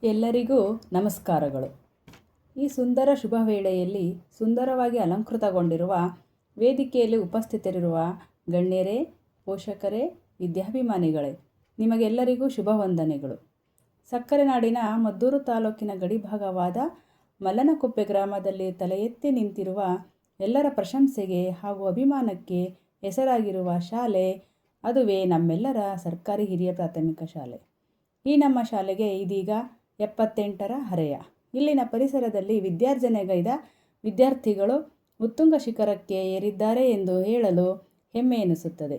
ಎಲ್ಲರಿಗೂ ನಮಸ್ಕಾರಗಳು. ಈ ಸುಂದರ ಶುಭ ವೇಳೆಯಲ್ಲಿ ಸುಂದರವಾಗಿ ಅಲಂಕೃತಗೊಂಡಿರುವ ವೇದಿಕೆಯಲ್ಲಿ ಉಪಸ್ಥಿತರಿರುವ ಗಣ್ಯರೇ, ಪೋಷಕರೇ, ವಿದ್ಯಾಭಿಮಾನಿಗಳೇ, ನಿಮಗೆಲ್ಲರಿಗೂ ಶುಭ ವಂದನೆಗಳು. ಸಕ್ಕರೆ ನಾಡಿನ ಮದ್ದೂರು ತಾಲೂಕಿನ ಗಡಿಭಾಗವಾದ ಮಲ್ಲನಕುಪ್ಪೆ ಗ್ರಾಮದಲ್ಲಿ ತಲೆ ಎತ್ತಿ ನಿಂತಿರುವ ಎಲ್ಲರ ಪ್ರಶಂಸೆಗೆ ಹಾಗೂ ಅಭಿಮಾನಕ್ಕೆ ಹೆಸರಾಗಿರುವ ಶಾಲೆ ಅದುವೇ ನಮ್ಮೆಲ್ಲರ ಸರ್ಕಾರಿ ಹಿರಿಯ ಪ್ರಾಥಮಿಕ ಶಾಲೆ. ಈ ನಮ್ಮ ಶಾಲೆಗೆ ಇದೀಗ 78ರ ಹರೆಯ. ಇಲ್ಲಿನ ಪರಿಸರದಲ್ಲಿ ವಿದ್ಯಾರ್ಜನೆಗೈದ ವಿದ್ಯಾರ್ಥಿಗಳು ಉತ್ತುಂಗ ಶಿಖರಕ್ಕೆ ಏರಿದ್ದಾರೆ ಎಂದು ಹೇಳಲು ಹೆಮ್ಮೆ ಎನಿಸುತ್ತದೆ.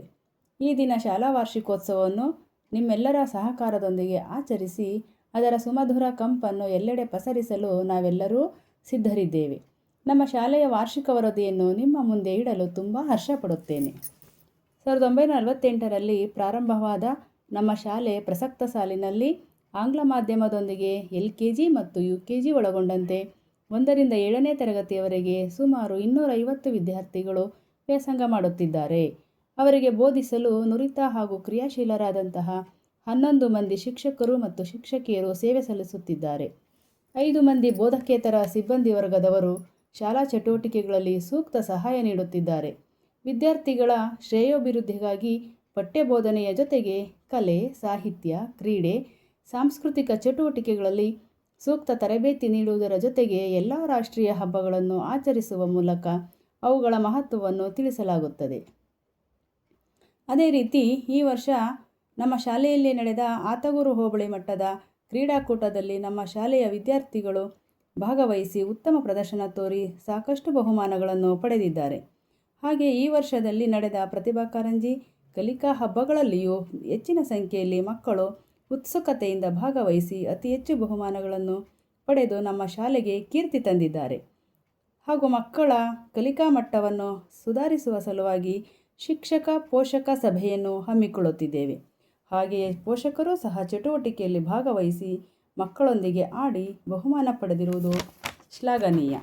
ಈ ದಿನ ಶಾಲಾ ವಾರ್ಷಿಕೋತ್ಸವವನ್ನು ನಿಮ್ಮೆಲ್ಲರ ಸಹಕಾರದೊಂದಿಗೆ ಆಚರಿಸಿ ಅದರ ಸುಮಧುರ ಕಂಪನ್ನು ಎಲ್ಲೆಡೆ ಪಸರಿಸಲು ನಾವೆಲ್ಲರೂ ಸಿದ್ಧರಿದ್ದೇವೆ. ನಮ್ಮ ಶಾಲೆಯ ವಾರ್ಷಿಕ ವರದಿಯನ್ನು ನಿಮ್ಮ ಮುಂದೆ ಇಡಲು ತುಂಬ ಹರ್ಷಪಡುತ್ತೇನೆ. 1948ರಲ್ಲಿ ಪ್ರಾರಂಭವಾದ ನಮ್ಮ ಶಾಲೆ ಪ್ರಸಕ್ತ ಸಾಲಿನಲ್ಲಿ ಆಂಗ್ಲ ಮಾಧ್ಯಮದೊಂದಿಗೆ LKG ಮತ್ತು UKG ಒಳಗೊಂಡಂತೆ 1ರಿಂದ 7ನೇ ತರಗತಿಯವರೆಗೆ ಸುಮಾರು 250 ವಿದ್ಯಾರ್ಥಿಗಳು ವ್ಯಾಸಂಗ ಮಾಡುತ್ತಿದ್ದಾರೆ. ಅವರಿಗೆ ಬೋಧಿಸಲು ನುರಿತ ಹಾಗೂ ಕ್ರಿಯಾಶೀಲರಾದಂತಹ 11 ಮಂದಿ ಶಿಕ್ಷಕರು ಮತ್ತು ಶಿಕ್ಷಕಿಯರು ಸೇವೆ ಸಲ್ಲಿಸುತ್ತಿದ್ದಾರೆ. 5 ಮಂದಿ ಬೋಧಕೇತರ ಸಿಬ್ಬಂದಿ ವರ್ಗದವರು ಶಾಲಾ ಚಟುವಟಿಕೆಗಳಲ್ಲಿ ಸೂಕ್ತ ಸಹಾಯ ನೀಡುತ್ತಿದ್ದಾರೆ. ವಿದ್ಯಾರ್ಥಿಗಳ ಶ್ರೇಯೋಭಿವೃದ್ಧಿಗಾಗಿ ಪಠ್ಯ ಬೋಧನೆಯ ಜೊತೆಗೆ ಕಲೆ, ಸಾಹಿತ್ಯ, ಕ್ರೀಡೆ, ಸಾಂಸ್ಕೃತಿಕ ಚಟುವಟಿಕೆಗಳಲ್ಲಿ ಸೂಕ್ತ ತರಬೇತಿ ನೀಡುವುದರ ಜೊತೆಗೆ ಎಲ್ಲ ರಾಷ್ಟ್ರೀಯ ಹಬ್ಬಗಳನ್ನು ಆಚರಿಸುವ ಮೂಲಕ ಅವುಗಳ ಮಹತ್ವವನ್ನು ತಿಳಿಸಲಾಗುತ್ತದೆ. ಅದೇ ರೀತಿ ಈ ವರ್ಷ ನಮ್ಮ ಶಾಲೆಯಲ್ಲಿ ನಡೆದ ಆತಗೂರು ಹೋಬಳಿ ಮಟ್ಟದ ಕ್ರೀಡಾಕೂಟದಲ್ಲಿ ನಮ್ಮ ಶಾಲೆಯ ವಿದ್ಯಾರ್ಥಿಗಳು ಭಾಗವಹಿಸಿ ಉತ್ತಮ ಪ್ರದರ್ಶನ ತೋರಿ ಸಾಕಷ್ಟು ಬಹುಮಾನಗಳನ್ನು ಪಡೆದಿದ್ದಾರೆ. ಹಾಗೆ ಈ ವರ್ಷದಲ್ಲಿ ನಡೆದ ಪ್ರತಿಭಾ ಕಾರಂಜಿ, ಕಲಿಕಾ ಹಬ್ಬಗಳಲ್ಲಿಯೂ ಹೆಚ್ಚಿನ ಸಂಖ್ಯೆಯಲ್ಲಿ ಮಕ್ಕಳು ಉತ್ಸುಕತೆಯಿಂದ ಭಾಗವಹಿಸಿ ಅತಿ ಹೆಚ್ಚು ಬಹುಮಾನಗಳನ್ನು ಪಡೆದು ನಮ್ಮ ಶಾಲೆಗೆ ಕೀರ್ತಿ ತಂದಿದ್ದಾರೆ. ಹಾಗೂ ಮಕ್ಕಳ ಕಲಿಕಾ ಮಟ್ಟವನ್ನು ಸುಧಾರಿಸುವ ಸಲುವಾಗಿ ಶಿಕ್ಷಕ ಪೋಷಕ ಸಭೆಯನ್ನು ಹಮ್ಮಿಕೊಳ್ಳುತ್ತಿದ್ದೇವೆ. ಹಾಗೆಯೇ ಪೋಷಕರೂ ಸಹ ಚಟುವಟಿಕೆಯಲ್ಲಿ ಭಾಗವಹಿಸಿ ಮಕ್ಕಳೊಂದಿಗೆ ಆಡಿ ಬಹುಮಾನ ಪಡೆದಿರುವುದು ಶ್ಲಾಘನೀಯ.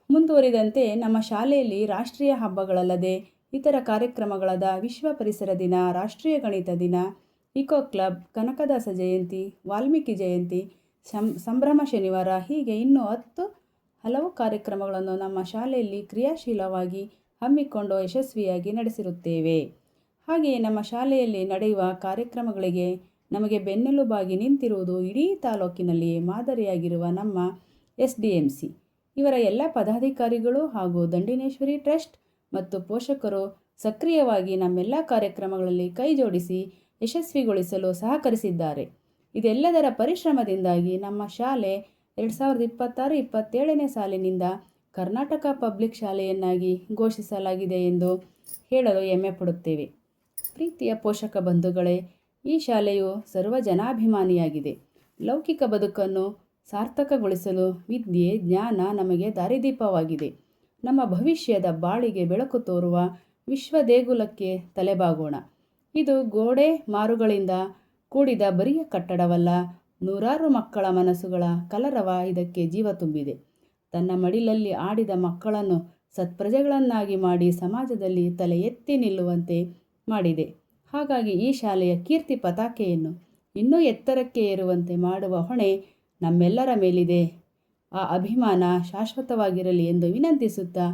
ಮುಂದುವರಿದಂತೆ ನಮ್ಮ ಶಾಲೆಯಲ್ಲಿ ರಾಷ್ಟ್ರೀಯ ಹಬ್ಬಗಳಲ್ಲದೆ ಇತರ ಕಾರ್ಯಕ್ರಮಗಳಾದ ವಿಶ್ವ ಪರಿಸರ ದಿನ, ರಾಷ್ಟ್ರೀಯ ಗಣಿತ ದಿನ, ಇಕೋ ಕ್ಲಬ್, ಕನಕದಾಸ ಜಯಂತಿ, ವಾಲ್ಮೀಕಿ ಜಯಂತಿ, ಸಂಭ್ರಮ ಶನಿವಾರ ಹೀಗೆ ಇನ್ನೂ 10 ಹಲವು ಕಾರ್ಯಕ್ರಮಗಳನ್ನು ನಮ್ಮ ಶಾಲೆಯಲ್ಲಿ ಕ್ರಿಯಾಶೀಲವಾಗಿ ಹಮ್ಮಿಕೊಂಡು ಯಶಸ್ವಿಯಾಗಿ ನಡೆಸಿರುತ್ತೇವೆ. ಹಾಗೆಯೇ ನಮ್ಮ ಶಾಲೆಯಲ್ಲಿ ನಡೆಯುವ ಕಾರ್ಯಕ್ರಮಗಳಿಗೆ ನಮಗೆ ಬೆನ್ನೆಲುಬಾಗಿ ನಿಂತಿರುವುದು ಇಡೀ ತಾಲೂಕಿನಲ್ಲಿಯೇ ಮಾದರಿಯಾಗಿರುವ ನಮ್ಮ SDMC. ಇವರ ಎಲ್ಲ ಪದಾಧಿಕಾರಿಗಳು ಹಾಗೂ ದಂಡಿನೇಶ್ವರಿ ಟ್ರಸ್ಟ್ ಮತ್ತು ಪೋಷಕರು ಸಕ್ರಿಯವಾಗಿ ನಮ್ಮೆಲ್ಲ ಕಾರ್ಯಕ್ರಮಗಳಲ್ಲಿ ಕೈ ಜೋಡಿಸಿ ಯಶಸ್ವಿಗೊಳಿಸಲು ಸಹಕರಿಸಿದ್ದಾರೆ. ಇದೆಲ್ಲದರ ಪರಿಶ್ರಮದಿಂದಾಗಿ ನಮ್ಮ ಶಾಲೆ 2026-27ನೇ ಸಾಲಿನಿಂದ ಕರ್ನಾಟಕ ಪಬ್ಲಿಕ್ ಶಾಲೆಯನ್ನಾಗಿ ಘೋಷಿಸಲಾಗಿದೆ ಎಂದು ಹೇಳಲು ಹೆಮ್ಮೆ ಪಡುತ್ತೇವೆ. ಪ್ರೀತಿಯ ಪೋಷಕ ಬಂಧುಗಳೇ, ಈ ಶಾಲೆಯು ಸರ್ವಜನಾಭಿಮಾನಿಯಾಗಿದೆ. ಲೌಕಿಕ ಬದುಕನ್ನು ಸಾರ್ಥಕಗೊಳಿಸಲು ವಿದ್ಯೆ, ಜ್ಞಾನ ನಮಗೆ ದಾರಿದೀಪವಾಗಿದೆ. ನಮ್ಮ ಭವಿಷ್ಯದ ಬಾಳಿಗೆ ಬೆಳಕು ತೋರುವ ವಿಶ್ವ ದೇಗುಲಕ್ಕೆ ತಲೆಬಾಗೋಣ. ಇದು ಗೋಡೆ ಮಾರುಗಳಿಂದ ಕೂಡಿದ ಬರಿಯ ಕಟ್ಟಡವಲ್ಲ, ನೂರಾರು ಮಕ್ಕಳ ಮನಸ್ಸುಗಳ ಕಲರವ ಇದಕ್ಕೆ ಜೀವ ತುಂಬಿದೆ. ತನ್ನ ಮಡಿಲಲ್ಲಿ ಆಡಿದ ಮಕ್ಕಳನ್ನು ಸತ್ಪ್ರಜೆಗಳನ್ನಾಗಿ ಮಾಡಿ ಸಮಾಜದಲ್ಲಿ ತಲೆ ಎತ್ತಿ ನಿಲ್ಲುವಂತೆ ಮಾಡಿದೆ. ಹಾಗಾಗಿ ಈ ಶಾಲೆಯ ಕೀರ್ತಿ ಪತಾಕೆಯನ್ನು ಇನ್ನೂ ಎತ್ತರಕ್ಕೆ ಏರುವಂತೆ ಮಾಡುವ ಹೊಣೆ ನಮ್ಮೆಲ್ಲರ ಮೇಲಿದೆ. ಆ ಅಭಿಮಾನ ಶಾಶ್ವತವಾಗಿರಲಿ ಎಂದು ವಿನಂತಿಸುತ್ತಾ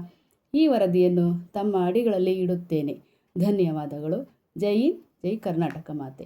ಈ ವರದಿಯನ್ನು ತಮ್ಮ ಅಡಿಗಳಲ್ಲಿ ಇಡುತ್ತೇನೆ. ಧನ್ಯವಾದಗಳು. ಜೈ ಹಿಂದ್, ಜೈ ಕರ್ನಾಟಕ ಮಾತೆ.